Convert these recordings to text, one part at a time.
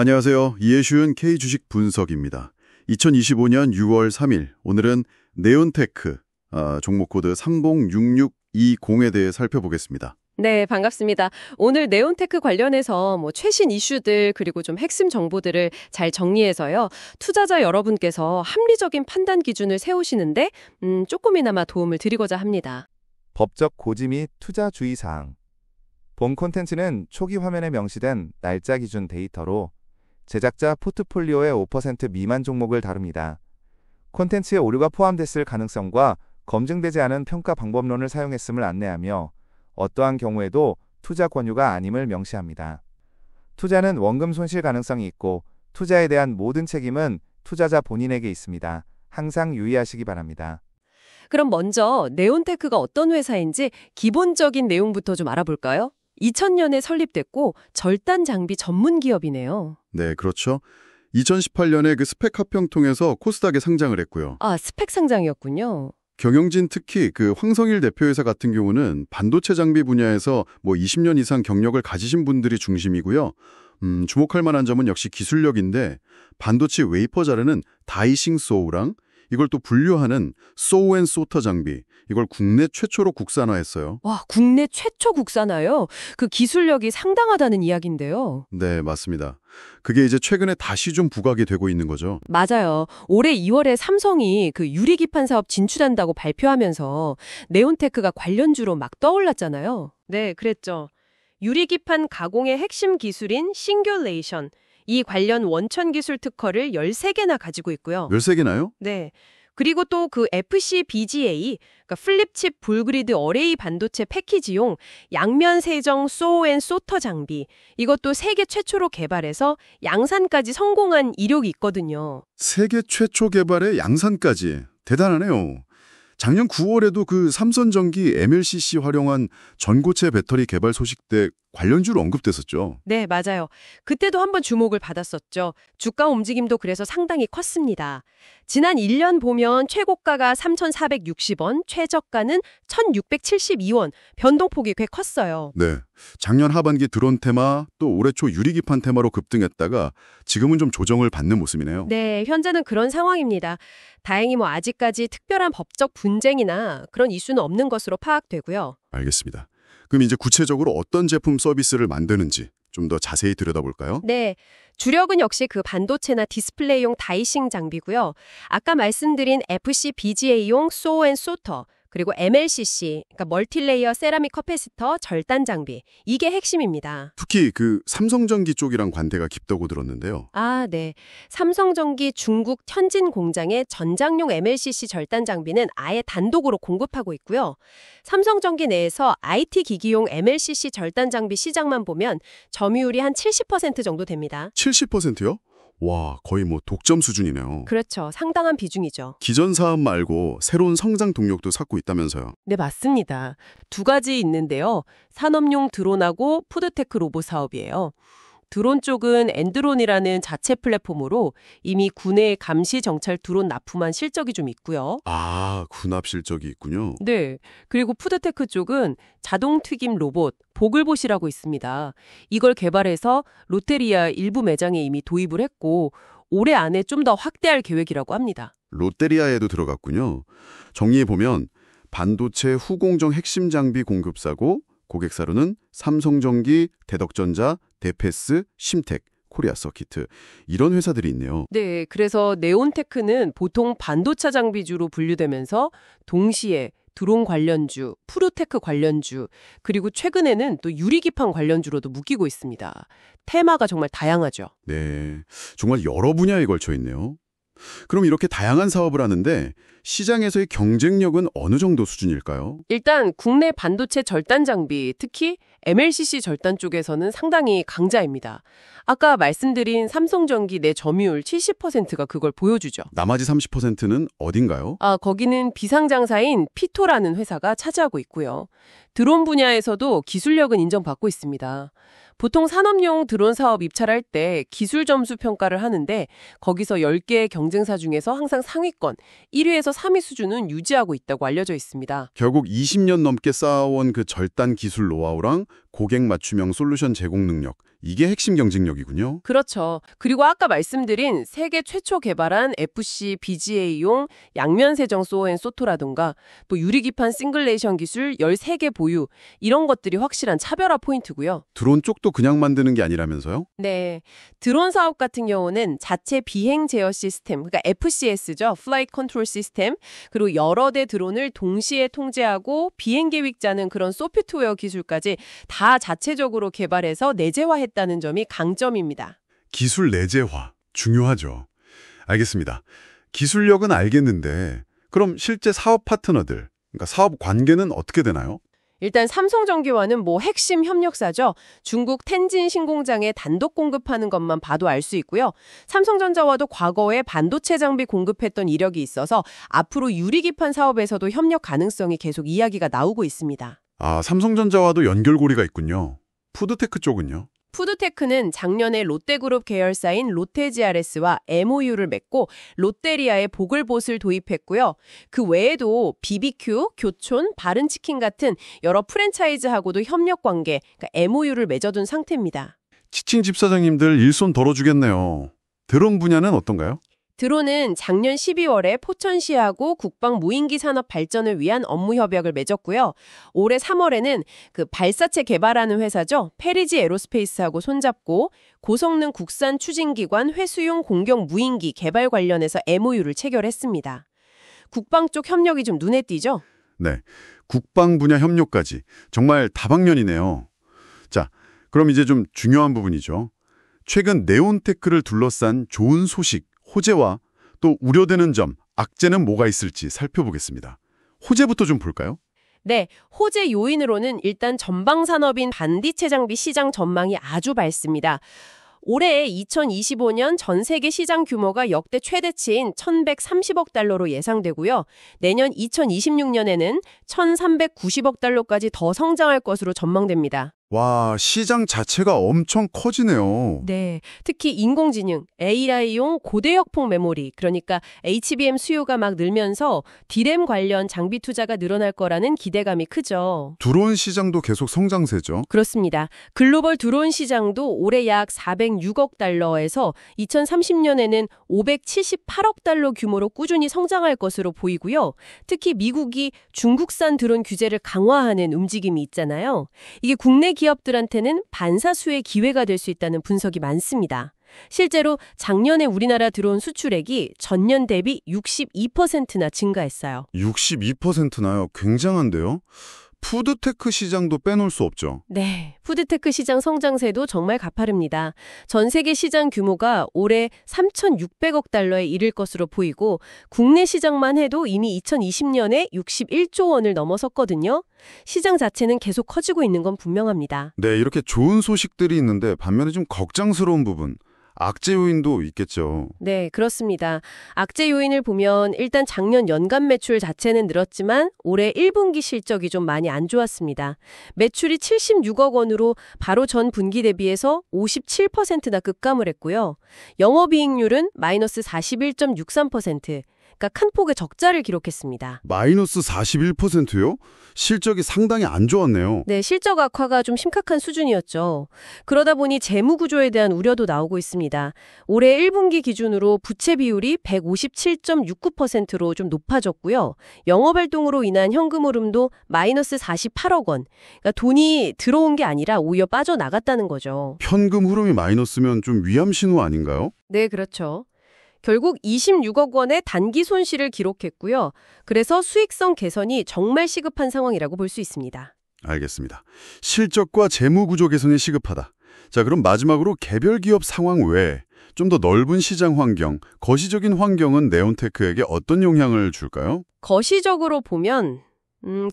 안녕하세요. 이해 쉬운 K주식 분석입니다. 2025년 6월 3일, 오늘은 네온테크, 종목 코드 306620에 대해 살펴보겠습니다. 네, 반갑습니다. 오늘 네온테크 관련해서 최신 이슈들 그리고 좀 핵심 정보들을 잘 정리해서요. 투자자 여러분께서 합리적인 판단 기준을 세우시는데 조금이나마 도움을 드리고자 합니다. 법적 고지 및 투자 주의사항. 본 콘텐츠는 초기 화면에 명시된 날짜 기준 데이터로 제작자 포트폴리오의 5% 미만 종목을 다룹니다. 콘텐츠에 오류가 포함됐을 가능성과 검증되지 않은 평가 방법론을 사용했음을 안내하며 어떠한 경우에도 투자 권유가 아님을 명시합니다. 투자는 원금 손실 가능성이 있고 투자에 대한 모든 책임은 투자자 본인에게 있습니다. 항상 유의하시기 바랍니다. 그럼 먼저 네온테크가 어떤 회사인지 기본적인 내용부터 좀 알아볼까요? 2000년에 설립됐고 절단 장비 전문 기업이네요. 네, 그렇죠. 2018년에 그 스펙 합병 통해서 코스닥에 상장을 했고요. 아, 스펙 상장이었군요. 경영진 특히 그 황성일 대표회사 같은 경우는 반도체 장비 분야에서 20년 이상 경력을 가지신 분들이 중심이고요. 주목할 만한 점은 역시 기술력인데 반도체 웨이퍼 자르는 다이싱 소우랑 이걸 또 분류하는 소우앤소터 장비, 이걸 국내 최초로 국산화했어요. 와, 국내 최초 국산화요? 그 기술력이 상당하다는 이야기인데요. 네, 맞습니다. 그게 이제 최근에 다시 좀 부각이 되고 있는 거죠. 맞아요. 올해 2월에 삼성이 그 유리기판 사업 진출한다고 발표하면서 네온테크가 관련주로 막 떠올랐잖아요. 네, 그랬죠. 유리기판 가공의 핵심 기술인 싱귤레이션, 이 관련 원천 기술 특허를 13개나 가지고 있고요. 13개나요? 네. 그리고 또 그 FCBGA, 그러니까 플립칩 불그리드 어레이 반도체 패키지용 양면 세정 소우앤소터 장비, 이것도 세계 최초로 개발해서 양산까지 성공한 이력이 있거든요. 세계 최초 개발의 양산까지. 대단하네요. 작년 9월에도 그 삼성전기 MLCC 활용한 전고체 배터리 개발 소식 때 관련주로 언급됐었죠. 네, 맞아요. 그때도 한번 주목을 받았었죠. 주가 움직임도 그래서 상당히 컸습니다. 지난 1년 보면 최고가가 3,460원, 최저가는 1,672원, 변동폭이 꽤 컸어요. 네. 작년 하반기 드론 테마, 또 올해 초 유리기판 테마로 급등했다가 지금은 좀 조정을 받는 모습이네요. 네, 현재는 그런 상황입니다. 다행히 아직까지 특별한 법적 분쟁이나 그런 이슈는 없는 것으로 파악되고요. 알겠습니다. 그럼 이제 구체적으로 어떤 제품 서비스를 만드는지 좀 더 자세히 들여다볼까요? 네, 주력은 역시 그 반도체나 디스플레이용 다이싱 장비고요. 아까 말씀드린 FCBGA용 소우앤소터, 그리고 MLCC, 그러니까 멀티레이어 세라믹 커패시터 절단 장비, 이게 핵심입니다. 특히 그 삼성전기 쪽이랑 관계가 깊다고 들었는데요. 아, 네. 삼성전기 중국 현진 공장의 전장용 MLCC 절단 장비는 아예 단독으로 공급하고 있고요. 삼성전기 내에서 IT 기기용 MLCC 절단 장비 시장만 보면 점유율이 한 70% 정도 됩니다. 70%요? 와, 거의 독점 수준이네요. 그렇죠. 상당한 비중이죠. 기존 사업 말고 새로운 성장 동력도 찾고 있다면서요. 네, 맞습니다. 두 가지 있는데요. 산업용 드론하고 푸드테크 로봇 사업이에요. 드론 쪽은 엔드론이라는 자체 플랫폼으로 이미 국내 감시 정찰 드론 납품한 실적이 좀 있고요. 아, 군합 실적이 있군요. 네. 그리고 푸드테크 쪽은 자동 튀김 로봇 보글봇이라고 있습니다. 이걸 개발해서 롯데리아 일부 매장에 이미 도입을 했고 올해 안에 좀 더 확대할 계획이라고 합니다. 롯데리아에도 들어갔군요. 정리해보면 반도체 후공정 핵심 장비 공급사고 고객사로는 삼성전기, 대덕전자, 대패스, 심텍, 코리아 서키트 이런 회사들이 있네요. 네, 그래서 네온테크는 보통 반도체 장비주로 분류되면서 동시에 드론 관련주, 푸드테크 관련주, 그리고 최근에는 또 유리기판 관련주로도 묶이고 있습니다. 테마가 정말 다양하죠. 네, 정말 여러 분야에 걸쳐 있네요. 그럼 이렇게 다양한 사업을 하는데 시장에서의 경쟁력은 어느 정도 수준일까요? 일단 국내 반도체 절단 장비, 특히 MLCC 절단 쪽에서는 상당히 강자입니다. 아까 말씀드린 삼성전기 내 점유율 70%가 그걸 보여주죠. 나머지 30%는 어딘가요? 거기는 비상장사인 피토라는 회사가 차지하고 있고요. 드론 분야에서도 기술력은 인정받고 있습니다. 보통 산업용 드론 사업 입찰할 때 기술 점수 평가를 하는데 거기서 10개의 경쟁사 중에서 항상 상위권 1위에서 3위 수준은 유지하고 있다고 알려져 있습니다. 결국 20년 넘게 쌓아온 그 절단 기술 노하우랑 고객 맞춤형 솔루션 제공 능력, 이게 핵심 경쟁력이군요. 그렇죠. 그리고 아까 말씀드린 세계 최초 개발한 FC BGA용 양면 세정 소앤소토라든가 또 유리기판 싱글레이션 기술 13개 보유 이런 것들이 확실한 차별화 포인트고요. 드론 쪽도 그냥 만드는 게 아니라면서요? 네. 드론 사업 같은 경우는 자체 비행 제어 시스템, 그러니까 FCS죠. Flight Control System. 그리고 여러 대 드론을 동시에 통제하고 비행 계획 짜는 그런 소프트웨어 기술까지 다 자체적으로 개발해서 내재화했다는 점이 강점입니다. 기술 내재화, 중요하죠. 알겠습니다. 기술력은 알겠는데 그럼 실제 사업 파트너들, 그러니까 사업 관계는 어떻게 되나요? 일단 삼성전기와는 핵심 협력사죠. 중국 텐진 신공장에 단독 공급하는 것만 봐도 알 수 있고요. 삼성전자와도 과거에 반도체 장비 공급했던 이력이 있어서 앞으로 유리기판 사업에서도 협력 가능성이 계속 이야기가 나오고 있습니다. 아, 삼성전자와도 연결고리가 있군요. 푸드테크 쪽은요? 푸드테크는 작년에 롯데그룹 계열사인 롯데GRS와 MOU를 맺고 롯데리아의 보글봇을 도입했고요. 그 외에도 BBQ, 교촌, 바른치킨 같은 여러 프랜차이즈하고도 협력 관계, 그러니까 MOU를 맺어둔 상태입니다. 치킨 집사장님들 일손 덜어주겠네요. 드론 분야는 어떤가요? 드론은 작년 12월에 포천시하고 국방 무인기 산업 발전을 위한 업무 협약을 맺었고요. 올해 3월에는 그 발사체 개발하는 회사죠. 페리지 에로스페이스하고 손잡고 고성능 국산 추진기관 회수용 공격 무인기 개발 관련해서 MOU를 체결했습니다. 국방 쪽 협력이 좀 눈에 띄죠? 네, 국방 분야 협력까지 정말 다방면이네요. 자, 그럼 이제 좀 중요한 부분이죠. 최근 네온테크를 둘러싼 좋은 소식, 호재와 또 우려되는 점, 악재는 뭐가 있을지 살펴보겠습니다. 호재부터 좀 볼까요? 네, 호재 요인으로는 일단 전방 산업인 반도체 장비 시장 전망이 아주 밝습니다. 올해 2025년 전 세계 시장 규모가 역대 최대치인 1,130억 달러로 예상되고요. 내년 2026년에는 1,390억 달러까지 더 성장할 것으로 전망됩니다. 와, 시장 자체가 엄청 커지네요. 네, 특히 인공지능, AI용 고대역폭 메모리, 그러니까 HBM 수요가 막 늘면서 D램 관련 장비 투자가 늘어날 거라는 기대감이 크죠. 드론 시장도 계속 성장세죠. 그렇습니다. 글로벌 드론 시장도 올해 약 406억 달러에서 2030년에는 578억 달러 규모로 꾸준히 성장할 것으로 보이고요. 특히 미국이 중국산 드론 규제를 강화하는 움직임이 있잖아요. 이게 국내 기업들한테는 반사수의 기회가 될 수 있다는 분석이 많습니다. 실제로 작년에 우리나라 드론 수출액이 전년 대비 62%나 증가했어요. 62%나요? 굉장한데요? 푸드테크 시장도 빼놓을 수 없죠. 네, 푸드테크 시장 성장세도 정말 가파릅니다. 전 세계 시장 규모가 올해 3,600억 달러에 이를 것으로 보이고 국내 시장만 해도 이미 2020년에 61조 원을 넘어섰거든요. 시장 자체는 계속 커지고 있는 건 분명합니다. 네, 이렇게 좋은 소식들이 있는데 반면에 좀 걱정스러운 부분, 악재 요인도 있겠죠. 네, 그렇습니다. 악재 요인을 보면 일단 작년 연간 매출 자체는 늘었지만 올해 1분기 실적이 좀 많이 안 좋았습니다. 매출이 76억 원으로 바로 전 분기 대비해서 57%나 급감을 했고요. 영업이익률은 마이너스 41.63%. 그러니까 큰 폭의 적자를 기록했습니다. 마이너스 41%요? 실적이 상당히 안 좋았네요. 네, 실적 악화가 좀 심각한 수준이었죠. 그러다 보니 재무 구조에 대한 우려도 나오고 있습니다. 올해 1분기 기준으로 부채 비율이 157.69%로 좀 높아졌고요. 영업활동으로 인한 현금 흐름도 마이너스 48억 원. 그러니까 돈이 들어온 게 아니라 오히려 빠져나갔다는 거죠. 현금 흐름이 마이너스면 좀 위험 신호 아닌가요? 네, 그렇죠. 결국 26억 원의 단기 손실을 기록했고요. 그래서 수익성 개선이 정말 시급한 상황이라고 볼 수 있습니다. 알겠습니다. 실적과 재무 구조 개선이 시급하다. 자, 그럼 마지막으로 개별 기업 상황 외에 좀 더 넓은 시장 환경, 거시적인 환경은 네온테크에게 어떤 영향을 줄까요? 거시적으로 보면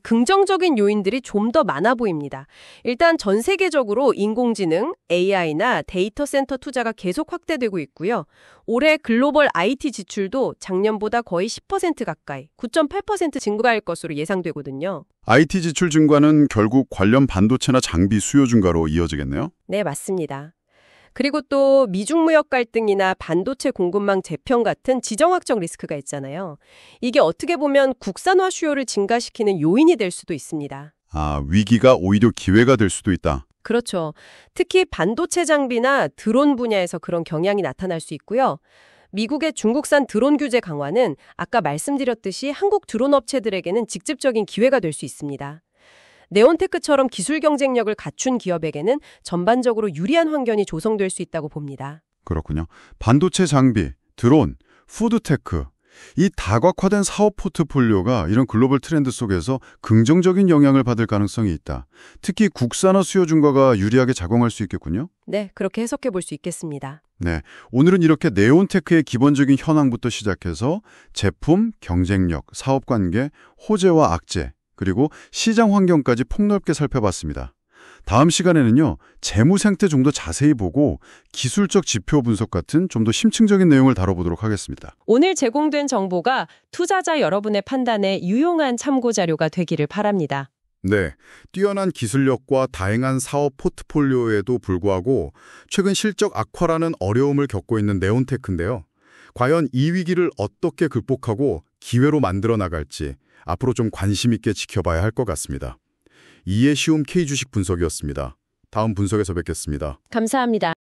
긍정적인 요인들이 좀 더 많아 보입니다. 일단 전 세계적으로 인공지능, AI나 데이터 센터 투자가 계속 확대되고 있고요. 올해 글로벌 IT 지출도 작년보다 거의 10% 가까이, 9.8% 증가할 것으로 예상되거든요. IT 지출 증가는 결국 관련 반도체나 장비 수요 증가로 이어지겠네요? 네, 맞습니다. 그리고 또 미중 무역 갈등이나 반도체 공급망 재편 같은 지정학적 리스크가 있잖아요. 이게 어떻게 보면 국산화 수요를 증가시키는 요인이 될 수도 있습니다. 아, 위기가 오히려 기회가 될 수도 있다. 그렇죠. 특히 반도체 장비나 드론 분야에서 그런 경향이 나타날 수 있고요. 미국의 중국산 드론 규제 강화는 아까 말씀드렸듯이 한국 드론 업체들에게는 직접적인 기회가 될 수 있습니다. 네온테크처럼 기술 경쟁력을 갖춘 기업에게는 전반적으로 유리한 환경이 조성될 수 있다고 봅니다. 그렇군요. 반도체 장비, 드론, 푸드테크, 이 다각화된 사업 포트폴리오가 이런 글로벌 트렌드 속에서 긍정적인 영향을 받을 가능성이 있다. 특히 국산화 수요 증가가 유리하게 작용할 수 있겠군요. 네, 그렇게 해석해 볼 수 있겠습니다. 네, 오늘은 이렇게 네온테크의 기본적인 현황부터 시작해서 제품, 경쟁력, 사업관계, 호재와 악재, 그리고 시장 환경까지 폭넓게 살펴봤습니다. 다음 시간에는요, 재무 생태 좀 더 자세히 보고 기술적 지표 분석 같은 좀 더 심층적인 내용을 다뤄보도록 하겠습니다. 오늘 제공된 정보가 투자자 여러분의 판단에 유용한 참고 자료가 되기를 바랍니다. 네, 뛰어난 기술력과 다양한 사업 포트폴리오에도 불구하고 최근 실적 악화라는 어려움을 겪고 있는 네온테크인데요. 과연 이 위기를 어떻게 극복하고 기회로 만들어 나갈지 앞으로 좀 관심 있게 지켜봐야 할 것 같습니다. 이해 쉬움 K주식 분석이었습니다. 다음 분석에서 뵙겠습니다. 감사합니다.